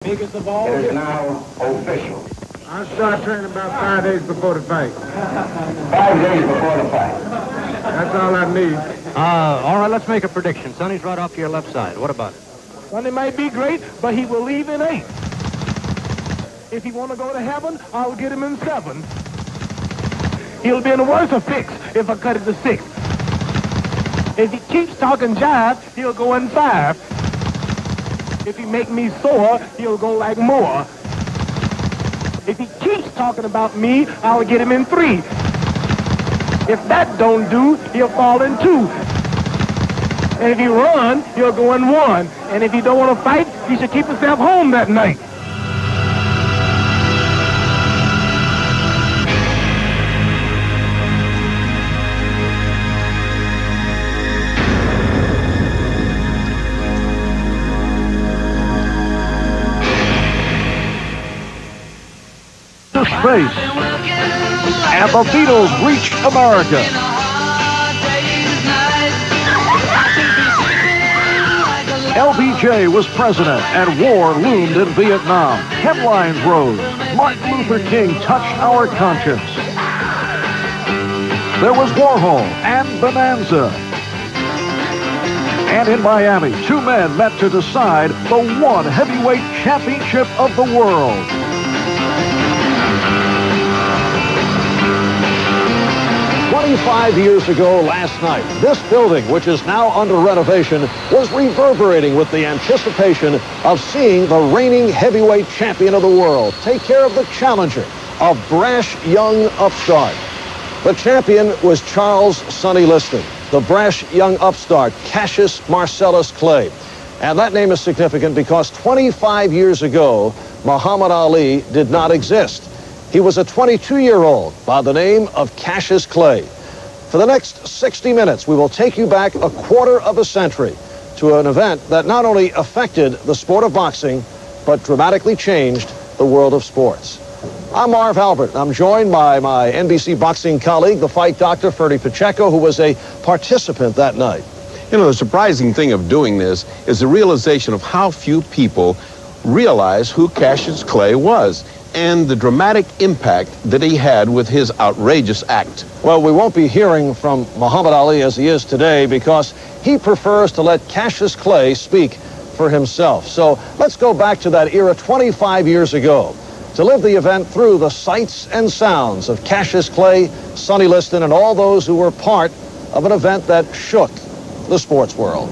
Biggest of all? It is now official. I started training about 5 days before the fight. 5 days before the fight. That's all I need. All right, let's make a prediction. Sonny's right off to your left side. What about it? Sonny might be great, but he will leave in 8. If he want to go to heaven, I'll get him in 7. He'll be in a worse fix if I cut it to 6. If he keeps talking jive, he'll go in 5. If he make me sore, he'll go like more. If he keeps talking about me, I'll get him in 3. If that don't do, he'll fall in 2. And if he run, he'll go in 1. And if he don't want to fight, he should keep himself home that night. Space, and the Beatles reached America. LBJ was president, and war loomed in Vietnam. Headlines rose. Martin Luther King touched our conscience. There was Warhol and Bonanza. And in Miami, 2 men met to decide the one heavyweight championship of the world. 25 years ago last night, this building, which is now under renovation, was reverberating with the anticipation of seeing the reigning heavyweight champion of the world take care of the challenger, a brash young upstart. The champion was Charles Sonny Liston, the brash young upstart Cassius Marcellus Clay. And that name is significant because 25 years ago, Muhammad Ali did not exist. He was a 22-year-old by the name of Cassius Clay. For the next 60 minutes, we will take you back a quarter of a century to an event that not only affected the sport of boxing, but dramatically changed the world of sports. I'm Marv Albert. I'm joined by my NBC boxing colleague, the fight doctor, Ferdy Pacheco, who was a participant that night. You know, the surprising thing of doing this is the realization of how few people realize who Cassius Clay was and the dramatic impact that he had with his outrageous act. Well, we won't be hearing from Muhammad Ali as he is today because he prefers to let Cassius Clay speak for himself. So let's go back to that era 25 years ago to live the event through the sights and sounds of Cassius Clay, Sonny Liston, and all those who were part of an event that shook the sports world.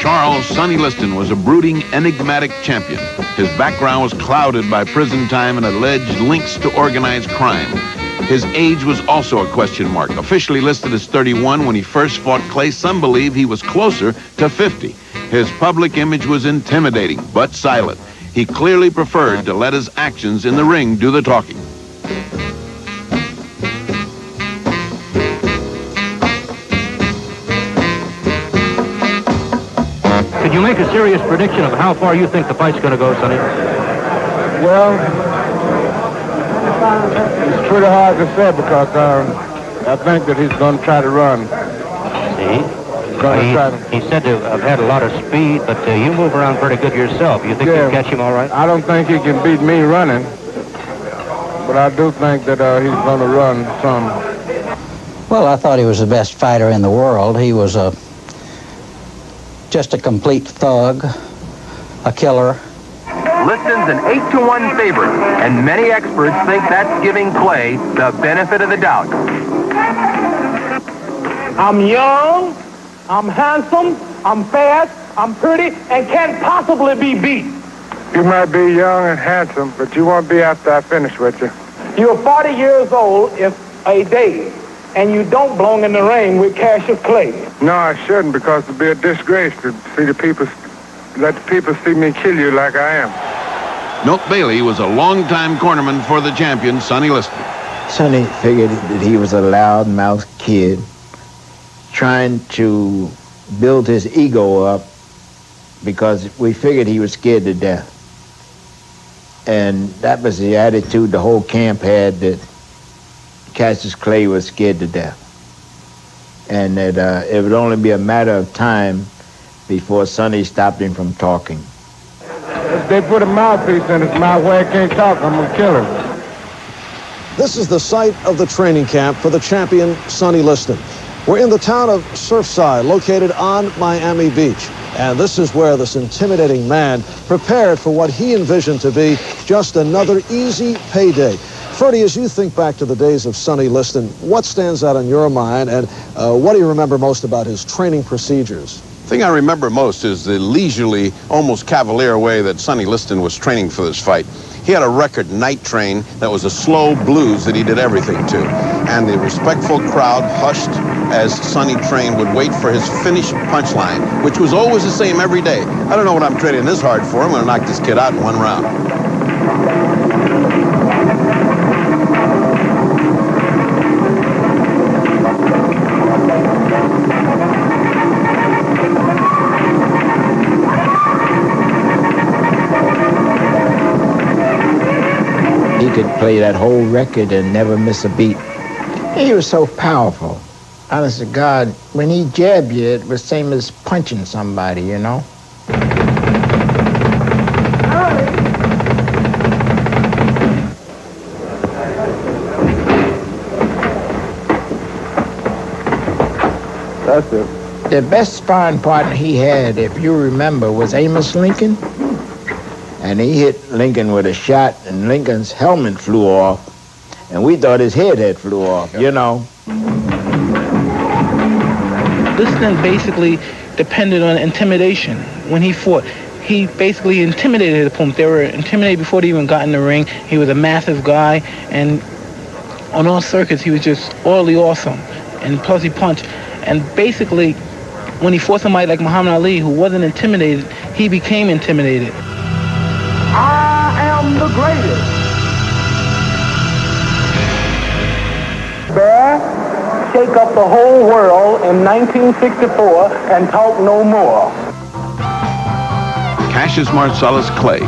Charles Sonny Liston was a brooding, enigmatic champion. His background was clouded by prison time and alleged links to organized crime. His age was also a question mark. Officially listed as 31 when he first fought Clay, some believe he was closer to 50. His public image was intimidating, but silent. He clearly preferred to let his actions in the ring do the talking. Could you make a serious prediction of how far you think the fight's going to go, Sonny? Well, it's pretty hard to say because I think that he's going to try to run. See? He said to have had a lot of speed, but you move around pretty good yourself. You think you'll catch him all right? I don't think he can beat me running, but I do think that he's going to run some. Well, I thought he was the best fighter in the world. He was just a complete thug, a killer. Liston's an 8-1 favorite, and many experts think that's giving Clay the benefit of the doubt. I'm young, I'm handsome, I'm fast, I'm pretty, and can't possibly be beat. You might be young and handsome, but you won't be after I finish with you. You're 40 years old if a day, and you don't belong in the ring with Cassius Clay. No, I shouldn't, because it'd be a disgrace to see let the people see me kill you like I am. Milt Bailey was a longtime cornerman for the champion, Sonny Liston. Sonny figured that he was a loud-mouthed kid trying to build his ego up because we figured he was scared to death. And that was the attitude the whole camp had, that Cassius Clay was scared to death. And that it would only be a matter of time before Sonny stopped him from talking. They put a mouthpiece in his mouth where he can't talk. I'm going to kill him. This is the site of the training camp for the champion, Sonny Liston. We're in the town of Surfside, located on Miami Beach. And this is where this intimidating man prepared for what he envisioned to be just another easy payday. Freddie, as you think back to the days of Sonny Liston, what stands out in your mind, and what do you remember most about his training procedures? The thing I remember most is the leisurely, almost cavalier way that Sonny Liston was training for this fight. He had a record night train that was a slow blues that he did everything to. And the respectful crowd hushed as Sonny trained would wait for his finished punchline, which was always the same every day. I don't know what I'm training this hard for. I'm going to knock this kid out in one round. He could play that whole record and never miss a beat. He was so powerful. Honest to God, when he jabbed you, it was the same as punching somebody, you know? That's it. The best sparring partner he had, if you remember, was Amos Lincoln. And he hit Lincoln with a shot, and Lincoln's helmet flew off. And we thought his head had flew off, you know. Liston basically depended on intimidation when he fought. He basically intimidated his opponent. They were intimidated before they even got in the ring. He was a massive guy, and on all circuits, he was just utterly awesome. And plus, he punched. And basically, when he fought somebody like Muhammad Ali, who wasn't intimidated, he became intimidated. I am the greatest. Bear, shake up the whole world in 1964 and talk no more. Cassius Marcellus Clay.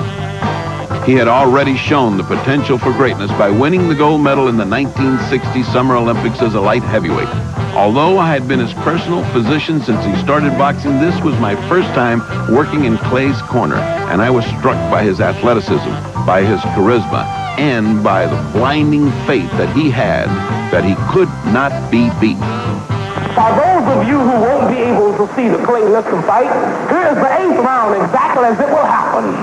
He had already shown the potential for greatness by winning the gold medal in the 1960 Summer Olympics as a light heavyweight. Although I had been his personal physician since he started boxing, this was my first time working in Clay's corner, and I was struck by his athleticism, by his charisma, and by the blinding faith that he had that he could not be beaten. For those of you who won't be able to see the Clay Liston fight, here's the 8th round exactly as it will happen.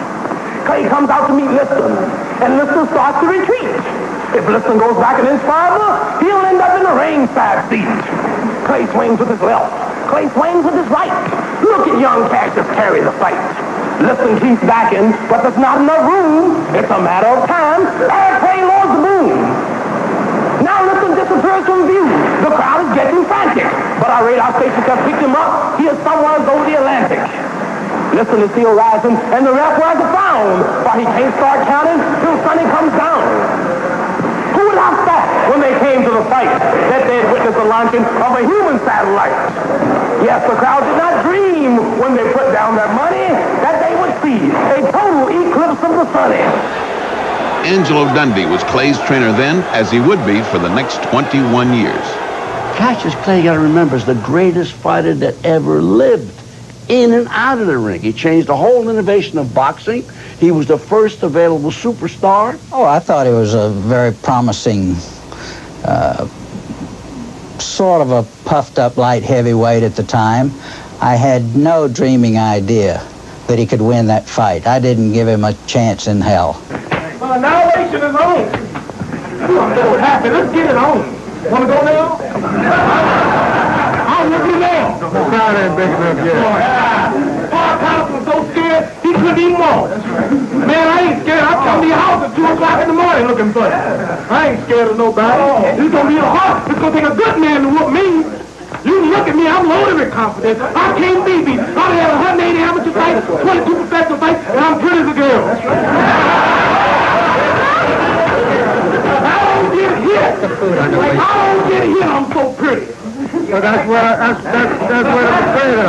Clay comes out to meet Liston, and Liston starts to retreat. If Liston goes back an inch farther, he'll end up in the ringside seat. Clay swings with his left. Clay swings with his right. Look at young Cassius carry the fight. Liston keeps backing, but there's not enough room. It's a matter of time. And Clay lords the boom. Now Liston disappears from view. The crowd is getting frantic. But our radar stations have picked him up. He is somewhere over the Atlantic. Liston is still rising, and the ref wears a frown, for he can't start counting till Sonny comes down. Who would have thought when they came to the fight that they'd witness the launching of a human satellite? Yes, the crowd did not dream when they put down their money that they would see a total eclipse of the sun. Angelo Dundee was Clay's trainer then, as he would be for the next 21 years. Cassius Clay, you got to remember, is the greatest fighter that ever lived. In and out of the ring. He changed the whole innovation of boxing. He was the first available superstar. Oh, I thought he was a very promising, sort of a puffed-up light heavyweight at the time. I had no dreaming idea that he could win that fight. I didn't give him a chance in hell. Well, annihilation is on. I'm so happy. Let's get it on. Want to go now? I'm with you now. The crowd ain't big enough yet. Paul Thomas was so scared, he couldn't even walk. Man, I ain't scared. I'll come to your house at 2 o'clock in the morning looking for you. I ain't scared of nobody. It's going to be a hard. It's going to take a good man to whoop me. You look at me, I'm loaded with confidence. I can't be beat. I've had 180 amateur fights, 22 professional fights, and I'm pretty as a girl. I don't get hit. I'm so pretty. So that's what I'm afraid of.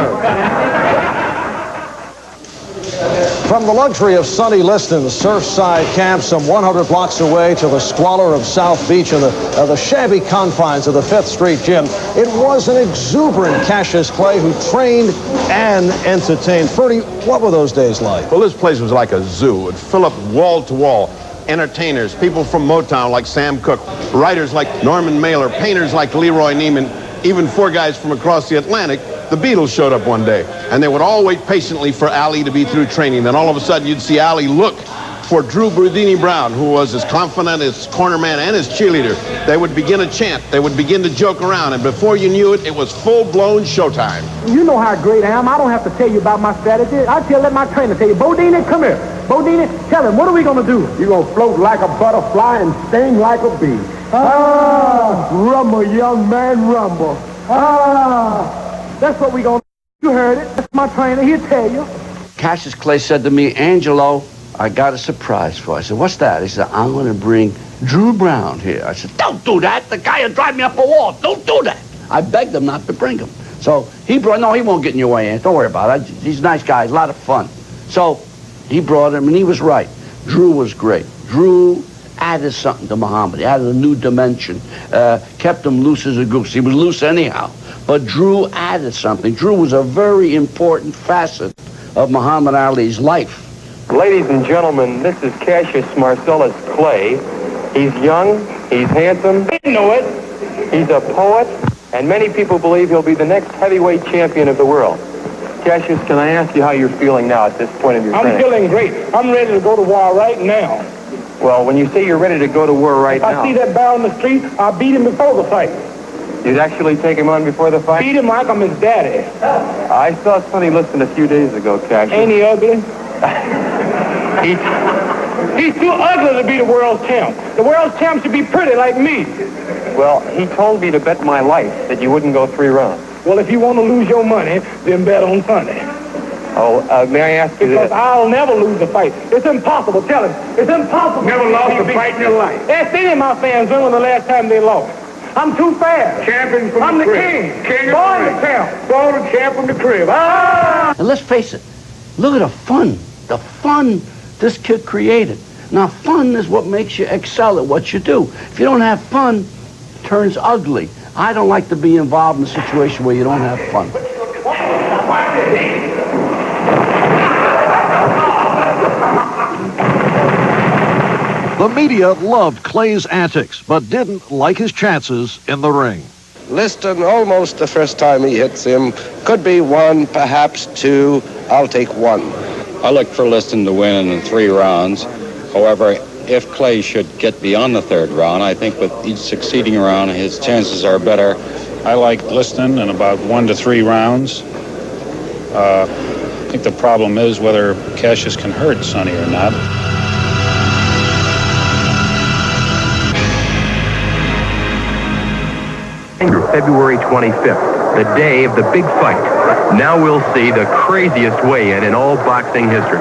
From the luxury of Sonny Liston's Surfside camp some 100 blocks away to the squalor of South Beach and the shabby confines of the 5th Street Gym, it was an exuberant Cassius Clay who trained and entertained. Ferdy, what were those days like? Well, this place was like a zoo. It'd fill up wall to wall. Entertainers, people from Motown like Sam Cooke, writers like Norman Mailer, painters like Leroy Neiman, even 4 guys from across the Atlantic. The Beatles showed up one day, and they would all wait patiently for Ali to be through training. Then all of a sudden, you'd see Ali look for Drew Boudini Brown, who was his confidant, his corner man, and his cheerleader. They would begin a chant. They would begin to joke around, and before you knew it, it was full-blown showtime. You know how great I am. I don't have to tell you about my strategy. Let my trainer tell you. Boudini, come here. Boudini, tell him, what are we going to do? You're going to float like a butterfly and sting like a bee. Rumble, young man, rumble. That's what we're going to do. You heard it. That's my trainer. He'll tell you. Cassius Clay said to me, Angelo, I got a surprise for you. I said, what's that? He said, I'm going to bring Drew Brown here. I said, don't do that. The guy will drive me up a wall. Don't do that. I begged him not to bring him. So he brought, no, he won't get in your way, Aunt. Don't worry about it. He's a nice guy. A lot of fun. So he brought him, and he was right. Drew was great. Drew added something to Muhammad. He added a new dimension. Kept him loose as a goose. He was loose anyhow. But Drew added something. Drew was a very important facet of Muhammad Ali's life. Ladies and gentlemen, this is Cassius Marcellus Clay. He's young, he's handsome, They know it. he's a poet, and many people believe he'll be the next heavyweight champion of the world. Cassius, can I ask you how you're feeling now at this point of your training? I'm feeling great. I'm ready to go to war right now. Well, when you say you're ready to go to war right If now, I see that barrel in the street, I'll beat him before the fight. you'd actually take him on before the fight? Beat him like I'm his daddy. I saw Sonny Liston a few days ago, Cassius. Ain't he ugly? He's too ugly to be the world champ. The world champ should be pretty like me. Well, he told me to bet my life that you wouldn't go 3 rounds. Well, if you want to lose your money, then bet on Sunday. Oh, may I ask you Because this? I'll never lose a fight. It's impossible. Tell him. It's impossible. Never lost a fight in your life. Ask any of my fans when was the last time they lost. I'm too fast. Champion from I'm the the crib. king. Born the champ. Born the champ from the crib. And let's face it, look at the fun this kid created. Now, fun is what makes you excel at what you do. If you don't have fun, it turns ugly. I don't like to be involved in a situation where you don't have fun. The media loved Clay's antics, but didn't like his chances in the ring. Liston, almost the first time he hits him, could be 1, perhaps 2. I'll take 1. I look for Liston to win in 3 rounds. However, if Clay should get beyond the 3rd round, I think with each succeeding round, his chances are better. I like Liston in about 1 to 3 rounds. I think the problem is whether Cassius can hurt Sonny or not. February 25th, the day of the big fight. Now we'll see the craziest weigh-in in all boxing history.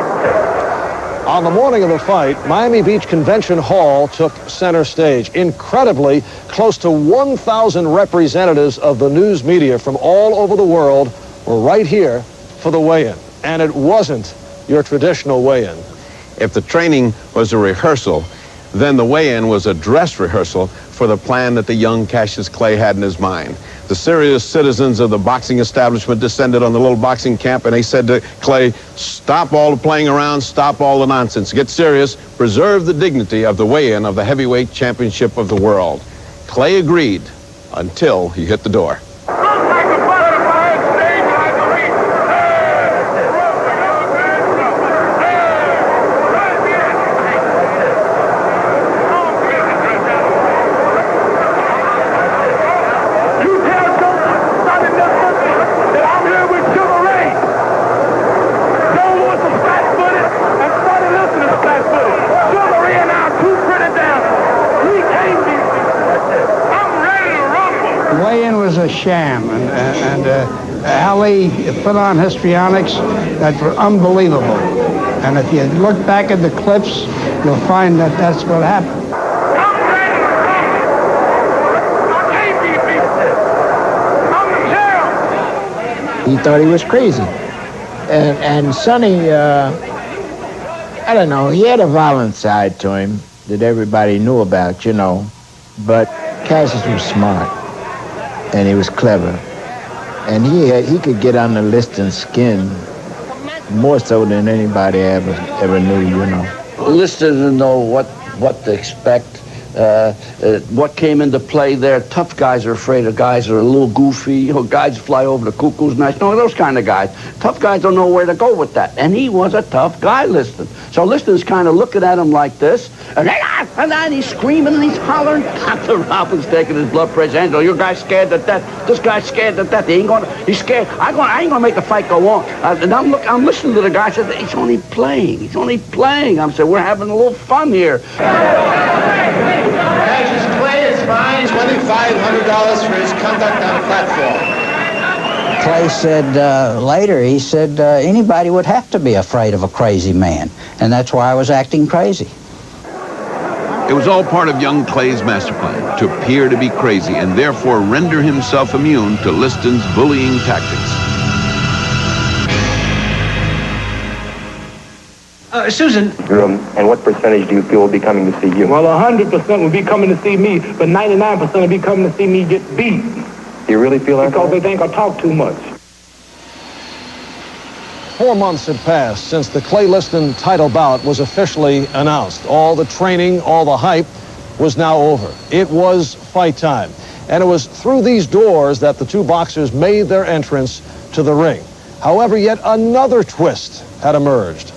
On the morning of the fight, Miami Beach Convention Hall took center stage. Incredibly, close to 1,000 representatives of the news media from all over the world were right here for the weigh-in. And it wasn't your traditional weigh-in. If the training was a rehearsal, then the weigh-in was a dress rehearsal for the plan that the young Cassius Clay had in his mind. The serious citizens of the boxing establishment descended on the little boxing camp, and they said to Clay, stop all the playing around, stop all the nonsense, get serious, preserve the dignity of the weigh-in of the heavyweight championship of the world. Clay agreed until he hit the door. Sham, and Ali put on histrionics that were unbelievable. And if you look back at the clips, you'll find that that's what happened. He thought he was crazy. And Sonny I don't know. He had a violent side to him that everybody knew about, you know. But Cassius was smart, and he was clever. And he could get under Liston's skin more so than anybody ever knew, you know. Liston didn't know what to expect. What came into play there. Tough guys are afraid of guys that are a little goofy. You know, guys fly over the cuckoo's nest. No, those kind of guys. Tough guys don't know where to go with that. And he was a tough guy, Liston. So Liston's kind of looking at him like this. And then he's screaming and he's hollering. Dr. Robbins taking his blood pressure. Angelo, your guy's scared to death. This guy's scared to death. He's scared. I ain't gonna make the fight go on. And I'm listening to the guy. I said, he's only playing. He's only playing. I'm saying, we're having a little fun here. Cassius Clay is fined $2,500 for his conduct on the platform. Clay said later, he said anybody would have to be afraid of a crazy man, and that's why I was acting crazy. It was all part of young Clay's master plan, to appear to be crazy and therefore render himself immune to Liston's bullying tactics. Susan. And what percentage do you feel will be coming to see you? Well, 100% will be coming to see me, but 99% will be coming to see me get beat. Do you really feel that? Because they think I talk too much. 4 months had passed since the Clay Liston title bout was officially announced. All the training, all the hype was now over. It was fight time. And it was through these doors that the two boxers made their entrance to the ring. However, yet another twist had emerged.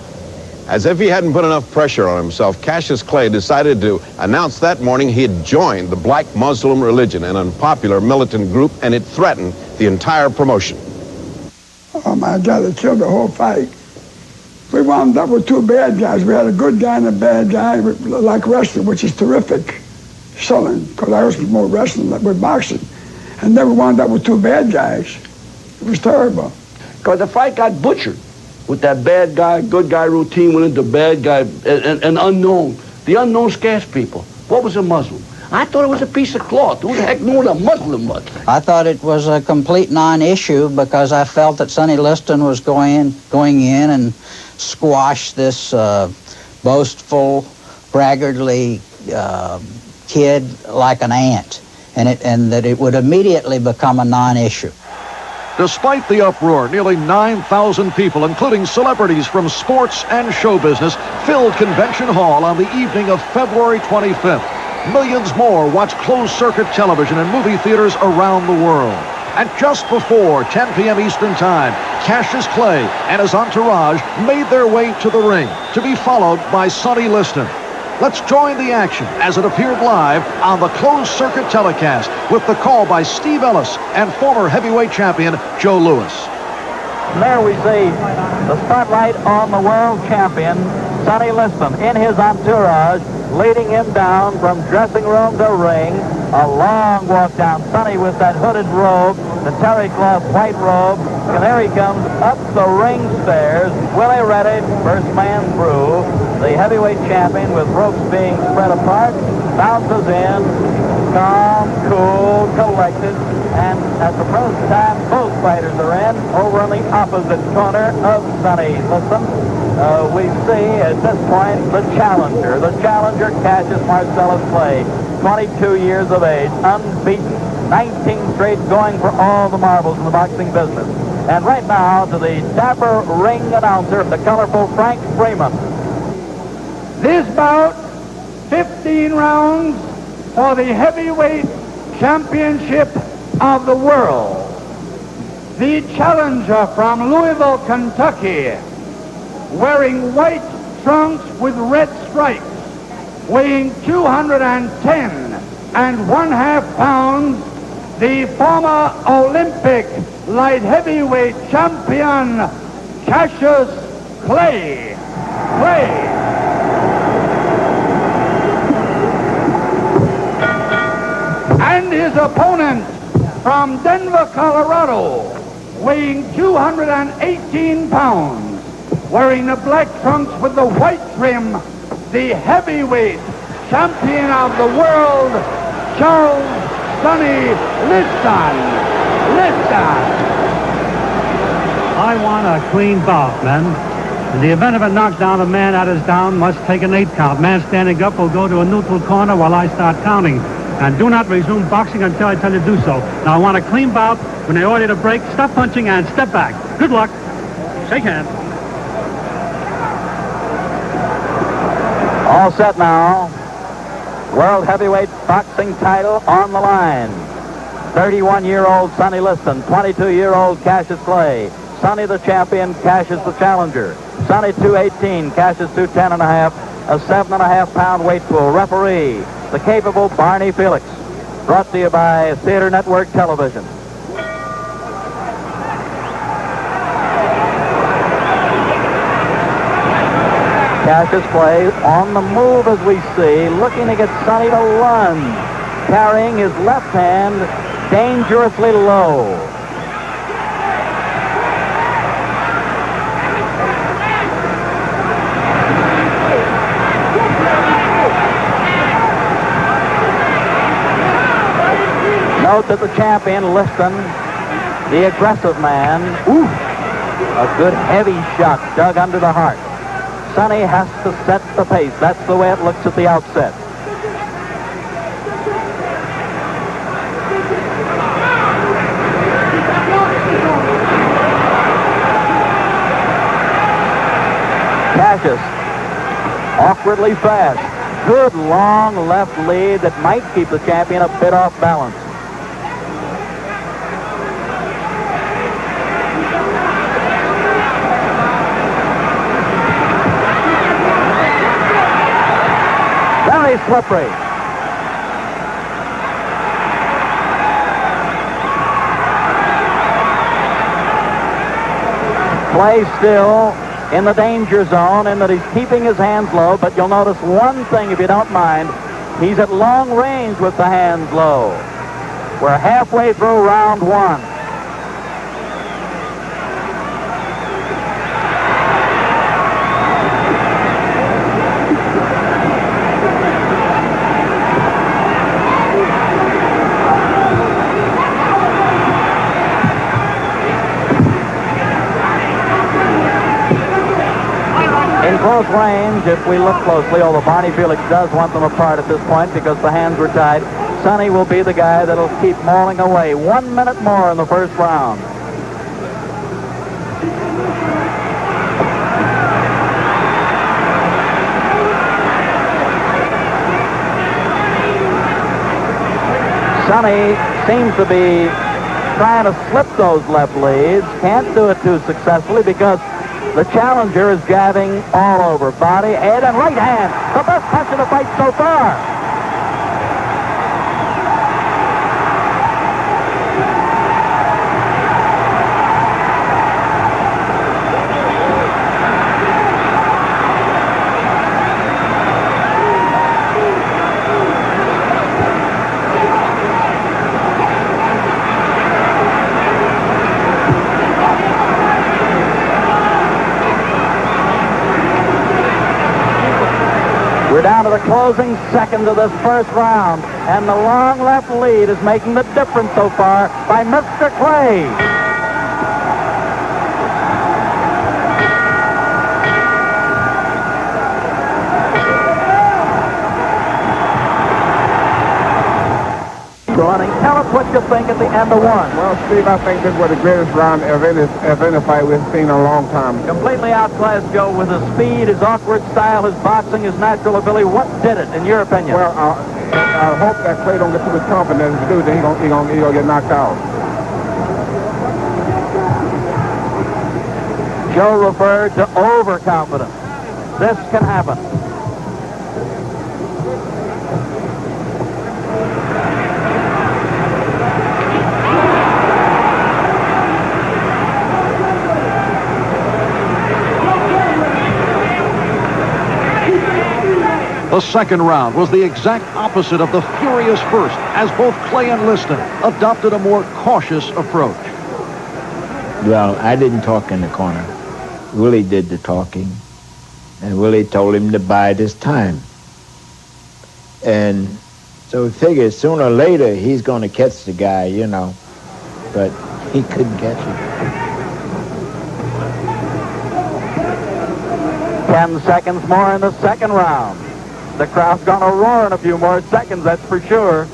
As if he hadn't put enough pressure on himself, Cassius Clay decided to announce that morning he had joined the Black Muslim religion, an unpopular militant group, and it threatened the entire promotion. Oh my God, they killed the whole fight. We wound up with two bad guys. We had a good guy and a bad guy, like wrestling, which is terrific selling, because I was more wrestling than with boxing. And then we wound up with two bad guys. It was terrible. Because the fight got butchered. With that bad guy, good guy routine went into bad guy and unknown. The unknown scares people. What was a Muslim? I thought it was a piece of cloth. Who the heck knew what a Muslim was? I thought it was a complete non-issue because I felt that Sonny Liston was going in and squash this boastful, braggartly kid like an ant, and that it would immediately become a non-issue. Despite the uproar, nearly 9,000 people, including celebrities from sports and show business, filled Convention Hall on the evening of February 25th. Millions more watched closed-circuit television in movie theaters around the world. And just before 10 p.m. Eastern Time, Cassius Clay and his entourage made their way to the ring, to be followed by Sonny Liston. Let's join the action as it appeared live on the closed-circuit telecast with the call by Steve Ellis and former heavyweight champion Joe Louis. There we see the spotlight on the world champion, Sonny Liston, in his entourage, leading him down from dressing room to ring. A long walk down. Sonny with that hooded robe, the terry cloth white robe. And there he comes up the ring stairs. Willie Reddy, first man through. The heavyweight champion, with ropes being spread apart, bounces in, calm, cool, collected, and at the present time, both fighters are in. Over on the opposite corner of Sonny Liston, we see at this point the challenger, Cassius Marcellus Clay, 22 years of age, unbeaten, 19 straight, going for all the marbles in the boxing business. And right now, to the dapper ring announcer, the colorful Frank Freeman. This bout, 15 rounds for the heavyweight championship of the world. The challenger from Louisville, Kentucky, wearing white trunks with red stripes, weighing 210.5 pounds, the former Olympic light heavyweight champion, Cassius Clay. And his opponent from Denver, Colorado, weighing 218 pounds, wearing the black trunks with the white trim, the heavyweight champion of the world, Charles Sonny Liston. I want a clean bout, man. In the event of a knockdown, a man that is down must take an 8 count. Man standing up will go to a neutral corner while I start counting. And do not resume boxing until I tell you to do so. Now, I want a clean bout. When they order you to break, stop punching and step back. Good luck. Shake hands. All set now. World heavyweight boxing title on the line. 31-year-old Sonny Liston, 22-year-old Cassius Clay. Sonny the champion, Cassius the challenger. Sonny 218, Cassius 210.5, a 7.5-pound weight pool. Referee, the capable Barney Felix. Brought to you by Theater Network Television. Cassius Clay on the move as we see, looking to get Sonny to lunge, carrying his left hand dangerously low. Note that the champion, Liston, the aggressive man, a good heavy shot dug under the heart. Sonny has to set the pace. That's the way it looks at the outset. Cassius, awkwardly fast. Good long left lead that might keep the champion a bit off balance. Very slippery. Clay still in the danger zone in that he's keeping his hands low, but you'll notice one thing if you don't mind. He's at long range with the hands low. We're halfway through round one. Close range, if we look closely, although Barney Felix does want them apart at this point because the hands were tied, Sonny will be the guy that'll keep mauling away. 1 minute more in the first round. Sonny seems to be trying to slip those left leads. Can't do it too successfully because the challenger is jabbing all over. Body, head, and right hand. The best punch of the fight so far. We're down to the closing seconds of this first round, and the long left lead is making the difference so far by Mr. Clay. Ronnie, tell us what you think at the end of one. Well, Steve, I think this was the greatest round of any fight we've seen in a long time. Completely outclassed Joe with his speed, his awkward style, his boxing, his natural ability. What did it, in your opinion? Well, I hope that Clay don't get too much confidence to do that. He gonna get knocked out. Joe referred to overconfidence. This can happen. The second round was the exact opposite of the furious first, as both Clay and Liston adopted a more cautious approach. Well, I didn't talk in the corner. Willie did the talking, and Willie told him to bide his time. And so we figured sooner or later he's going to catch the guy, you know, but he couldn't catch him. 10 seconds more in the second round. The crowd's going to roar in a few more seconds, that's for sure.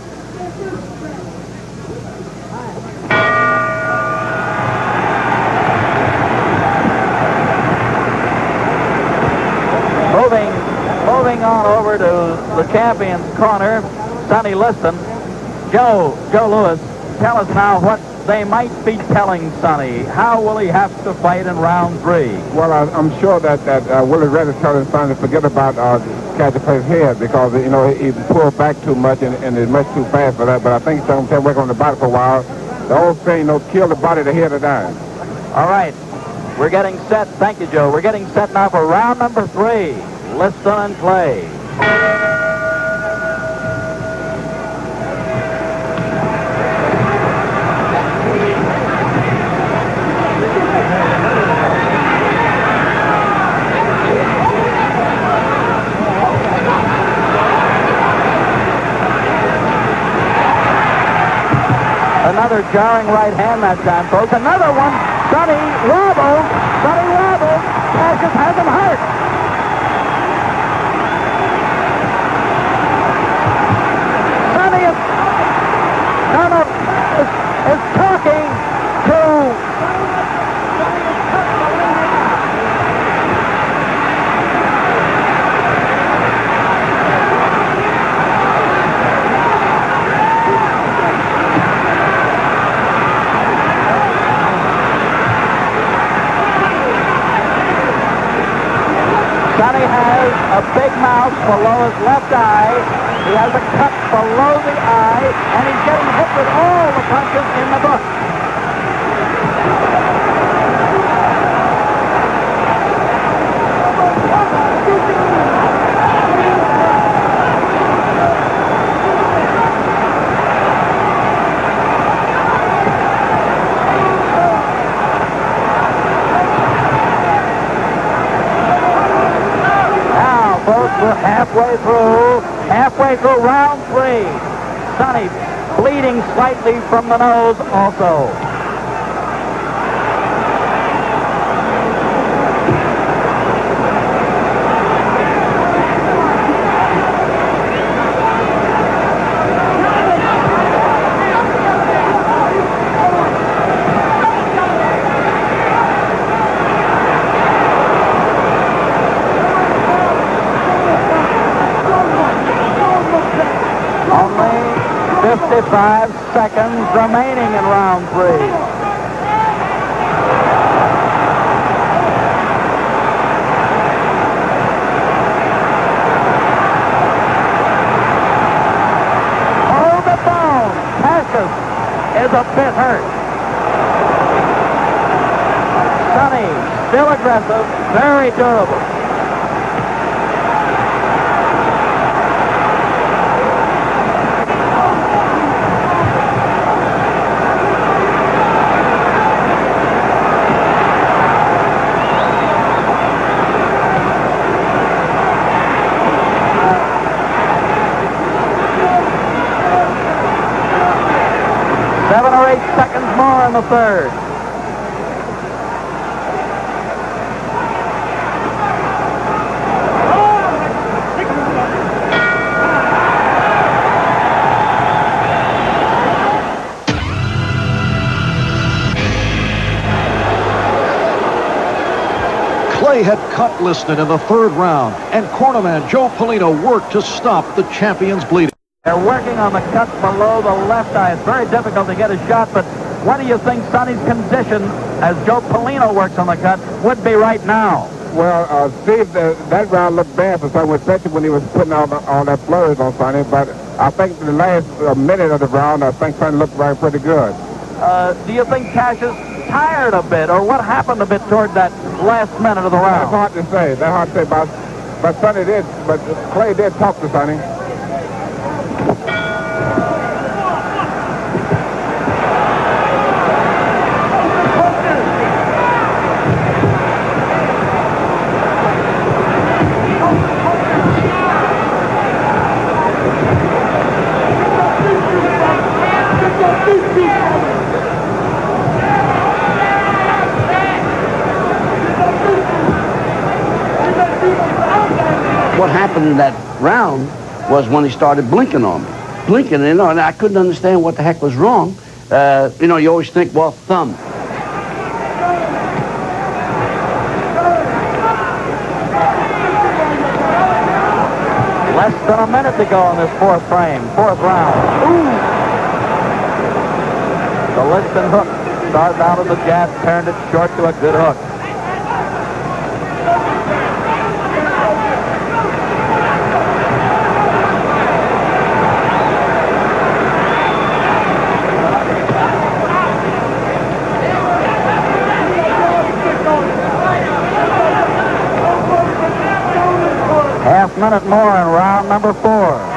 Moving on over to the champion's corner, Sonny Liston. Joe Louis, tell us now what they might be telling Sonny. How will he have to fight in round 3? Well, I'm sure that Willie Red is telling Sonny to forget about Cassius' head because, you know, he pulled back too much and is much too fast for that. But I think he's going to work on the body for a while. The old saying, you know, kill the body, the head will die. All right. We're getting set. Thank you, Joe. We're getting set now for round number 3. Liston and Clay. Another jarring right hand that time, folks. Another one. Sonny wobbles. Cassius has him hurt. Is talking to Sonny has a big mouth below his left eye. He has a cut below the eye, and he's getting hit with all the punches in the book. Now, folks, we're halfway through round 3. Sonny bleeding slightly from the nose also. Only 55 seconds remaining in round 3. Is a bit hurt. Sonny, still aggressive, very durable. Seconds more in the third. Clay had cut Liston in the third round, and cornerman Joe Polino worked to stop the champion's bleeding. They're working on the cuts below the left eye. It's very difficult to get a shot, but what do you think Sonny's condition, as Joe Polino works on the cut, would be right now? Well, Steve, that round looked bad for Sonny, especially when he was putting all that flurries on Sonny, but I think the last minute of the round, I think Sonny looked pretty good. Do you think Cassius tired a bit, or what happened a bit toward that last minute of the round? That's hard to say, but Sonny did, but Clay did talk to Sonny. what happened in that round was when he started blinking on me. Blinking, and I couldn't understand what the heck was wrong. You always think, well, thumb. Less than a minute to go in this fourth round. Ooh! The Liston hook started out of the jab, turned it short to a good hook. Half minute more in round number 4.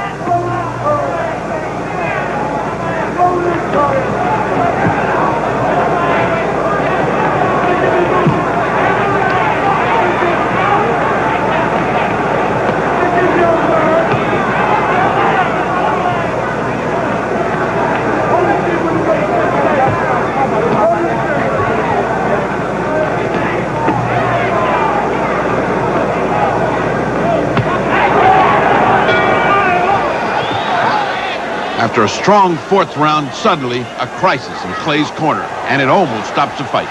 After a strong fourth round, suddenly a crisis in Clay's corner, and it almost stops the fight.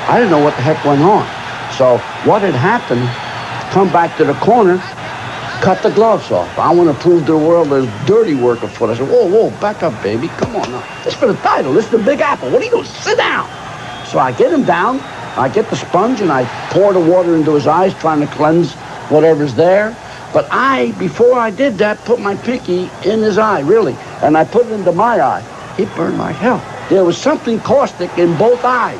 I didn't know what the heck went on. So what had happened, come back to the corner, cut the gloves off. I want to prove to the world there's dirty work afoot. I said, whoa, back up, baby. Come on now. This is for the title. This is the Big Apple. What are you doing? Sit down. So I get him down. I get the sponge, and I pour the water into his eyes, trying to cleanse whatever's there. But before I did that, put my pinky in his eye, really. And I put it into my eye. It burned like hell. There was something caustic in both eyes.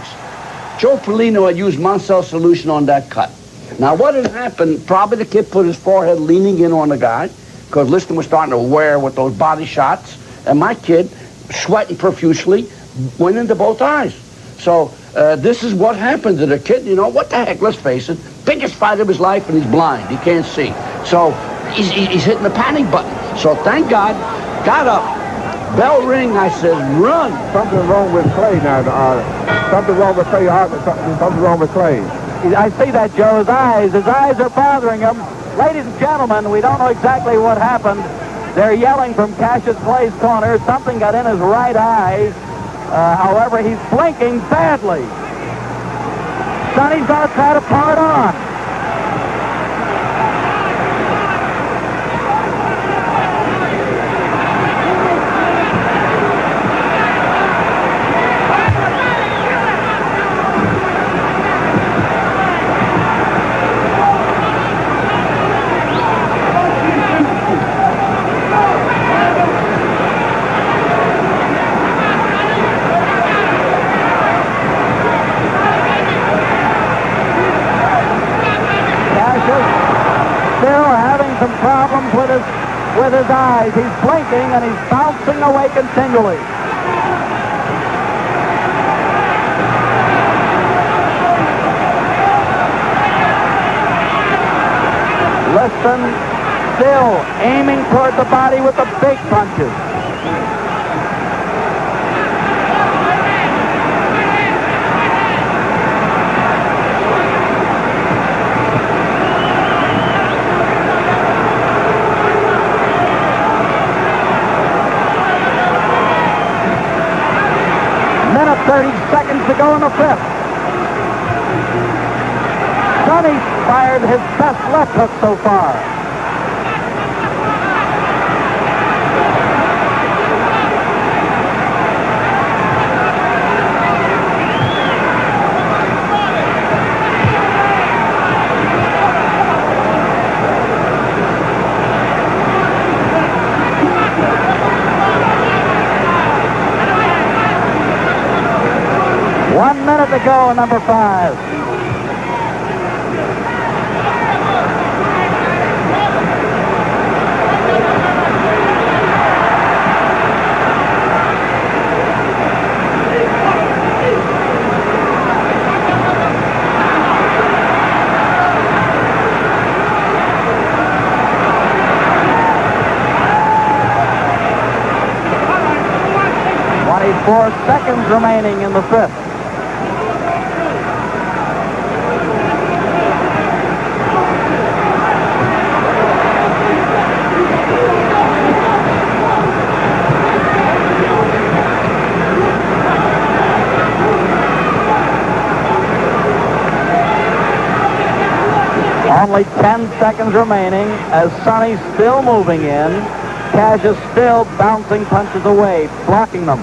Joe Polino had used Moncel solution on that cut. Now, what had happened, probably the kid put his forehead leaning in on the guy, because Liston was starting to wear with those body shots, and my kid, sweating profusely, went into both eyes. So this is what happened to the kid. What the heck, let's face it, biggest fight of his life, and he's blind. He can't see. So he's hitting the panic button. So thank God, got up. Bell ring, I said, run. Something wrong with Clay now. Something wrong with Clay. Something wrong with Clay. I see that, Joe. His eyes are bothering him. Ladies and gentlemen, we don't know exactly what happened. They're yelling from Cassius Clay's corner. Something got in his right eye. However, he's blinking badly. Sonny's going to try to pull it on. Problems with his eyes. He's blinking and he's bouncing away continually. Liston still aiming toward the body with the big punches. Minute 30 seconds to go in the fifth. Sonny fired his best left hook so far. One minute to go, number 5. Four seconds remaining in the fifth. Only 10 seconds remaining as Sonny's still moving in. Cassius still bouncing punches away, blocking them.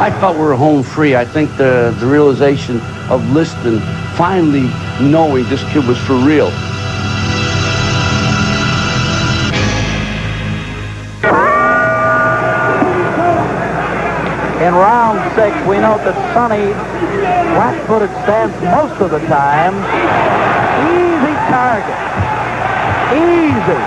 I felt we were home free. I think the realization of Liston finally knowing this kid was for real. In round 6, we note that Sonny flat-footed stance most of the time. Easy target. Easy.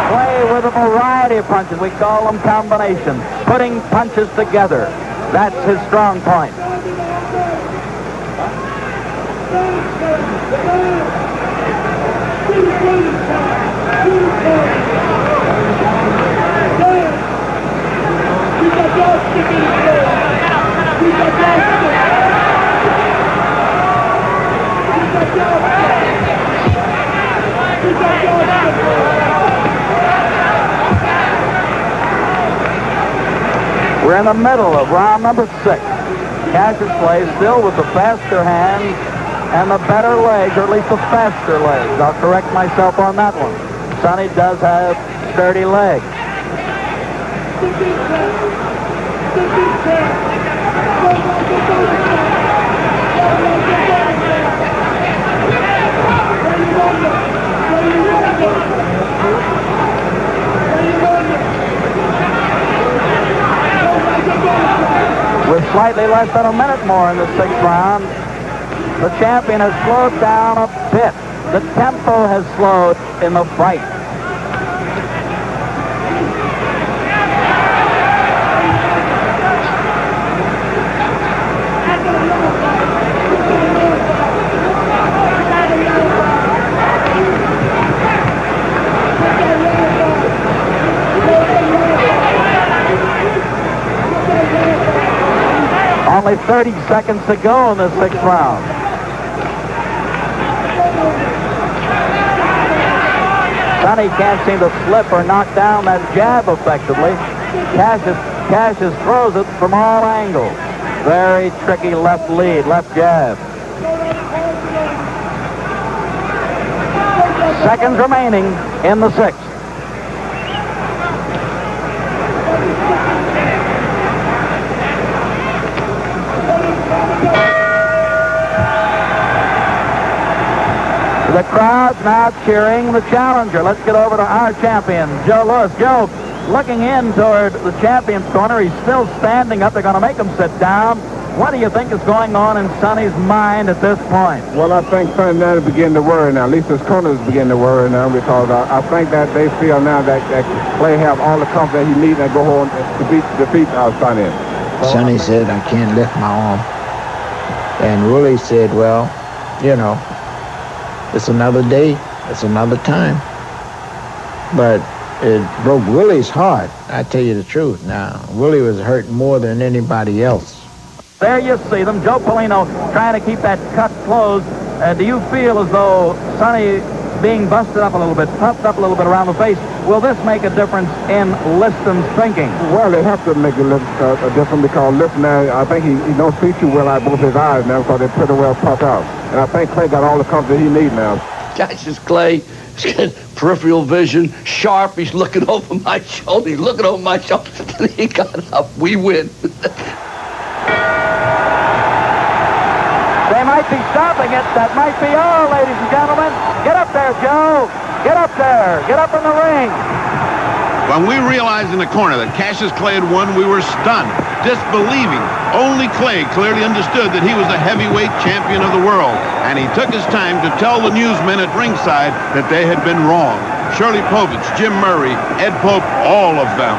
Play with a variety of punches. We call them combinations. Putting punches together. That's his strong point. We're in the middle of round number 6. Cassius plays still with the faster hands and the better legs, or at least the faster legs. I'll correct myself on that one. Sonny does have sturdy legs. With slightly less than a minute more in the 6th round, the champion has slowed down a bit. The tempo has slowed in the fight. Only 30 seconds to go in the 6th round. Sonny can't seem to slip or knock down that jab effectively. Cassius throws it from all angles. Very tricky left lead, left jab. Seconds remaining in the 6th. The crowd's now cheering the challenger. Let's get over to our champion, Joe Louis. Joe, looking in toward the champion's corner, he's still standing up. They're going to make him sit down. What do you think is going on in Sonny's mind at this point? Well, I think Sonny now is beginning to worry now. At least his corner is beginning to worry now, because I think that they feel now that Clay have all the confidence he needs and go on to defeat Sonny. Sonny said, I can't lift my arm. And Willie said, well, you know, it's another day, it's another time. But it broke Willie's heart, I tell you the truth now. Willie was hurt more than anybody else. There you see them, Joe Polino trying to keep that cut closed. Do you feel as though Sonny being busted up a little bit, puffed up a little bit around the face, will this make a difference in Liston's thinking? Well, they have to make a difference, because Liston now, I think he don't see too well out both his eyes now, because they're pretty well puffed out. And I think Clay got all the confidence he needs now. Cassius Clay, he's got peripheral vision, sharp. He's looking over my shoulder. He's looking over my shoulder. And he got up. We win. They might be stopping it. That might be all, ladies and gentlemen. Get up there, Joe. Get up there. Get up in the ring. When we realized in the corner that Cassius Clay had won, we were stunned, disbelieving. Only Clay clearly understood that he was the heavyweight champion of the world, and he took his time to tell the newsmen at ringside that they had been wrong. Shirley Povich, Jim Murray, Ed Pope, all of them.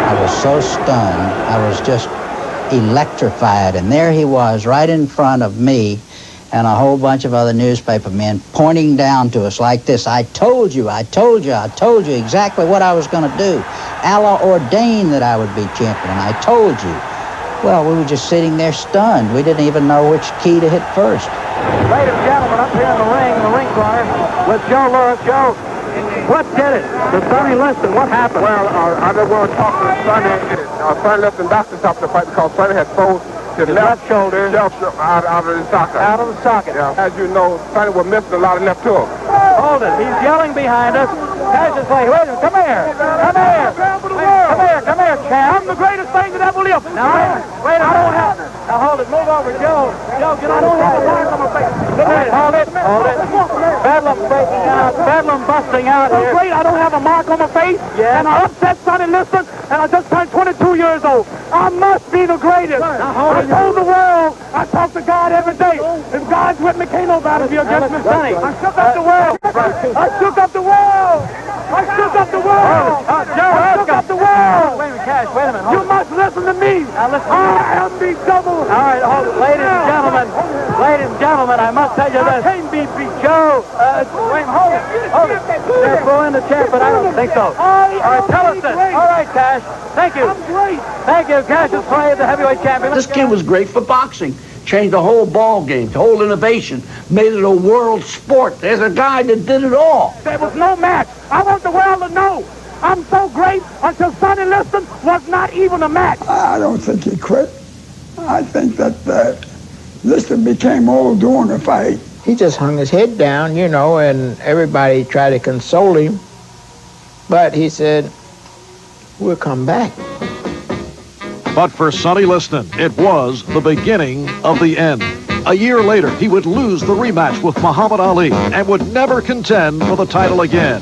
I was so stunned. I was just electrified, and there he was right in front of me and a whole bunch of other newspaper men pointing down to us like this. I told you exactly what I was going to do. Allah ordained that I would be champion, and I told you. Well, we were just sitting there stunned. We didn't even know which key to hit first. Ladies and gentlemen, up here in the ring corner, with Joe Lewis. Joe, what did it? To Sonny Liston, what happened? Well, I just want to talk to Sonny. Sonny Liston doctor stopped the fight because Sonny had thrown his left shoulder out of the socket. Out of the socket. Yeah. As you know, Sonny was missing a lot of left hooks. Hold it. He's yelling behind us. Cassius, wait a minute. Come here. Come here. Come here, Chad. I'm the greatest thing that ever lived. Now, wait a minute. Now, hold it. Move over. Joe, get on. I don't have a mark on my face. Hold it. Bedlam breaking out. Bedlam busting out here. Great. I don't have a mark on my face. Yeah. And I upset Sonny Liston, and I just turned 22 years old. I must be the greatest. I told the world. I talk to God every day. If God's with me, can't nobody be against me. Sonny. I shook up the world. I shook up the world. I shook up the world. Joe, I shook up the world. Wait a minute, Cash. Wait a minute. You must listen to me. Now listen. I am the double. All right, hold it. Ladies and gentlemen, I must tell you this. I can't be beat. Joe, wait, hold it. They're throwing the champ, but I don't think so. All right, tell us this. All right, Cash. Thank you. I'm great. Thank you, Cassius Clay, the heavyweight champion. This kid was great for boxing. Changed the whole ball game, the whole innovation, made it a world sport. There's a guy that did it all. There was no match. I want the world to know I'm so great until Sonny Liston was not even a match. I don't think he quit. I think that Liston became old during the fight. He just hung his head down, you know, and everybody tried to console him. But he said, we'll come back. But for Sonny Liston, it was the beginning of the end. A year later, he would lose the rematch with Muhammad Ali and would never contend for the title again.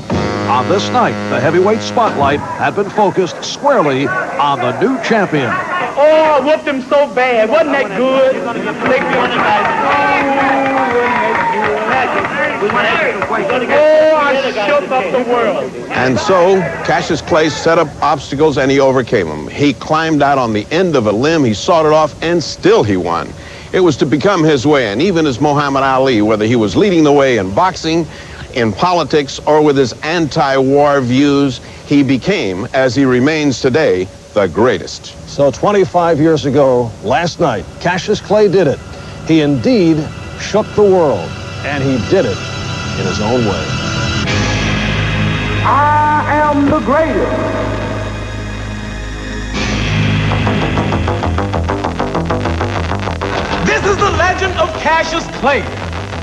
On this night, the heavyweight spotlight had been focused squarely on the new champion. Oh, I whooped him so bad. Wasn't that good? Oh, I shook up the world. And so, Cassius Clay set up obstacles and he overcame them. He climbed out on the end of a limb, he sawed it off, and still he won. It was to become his way, and even as Muhammad Ali, whether he was leading the way in boxing, in politics, or with his anti-war views, he became, as he remains today, the greatest. So 25 years ago, last night, Cassius Clay did it. He indeed shook the world, and he did it in his own way. I am the greatest. This is the legend of Cassius Clay,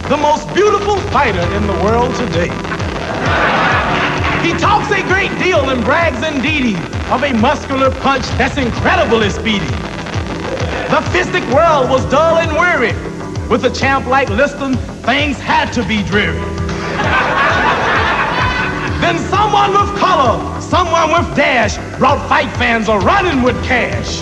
the most beautiful fighter in the world today. He talks a great deal and brags indeedy of a muscular punch that's incredibly speedy. The fistic world was dull and weary. With a champ like Liston, things had to be dreary. Then someone with color, someone with dash, brought fight fans a running with cash.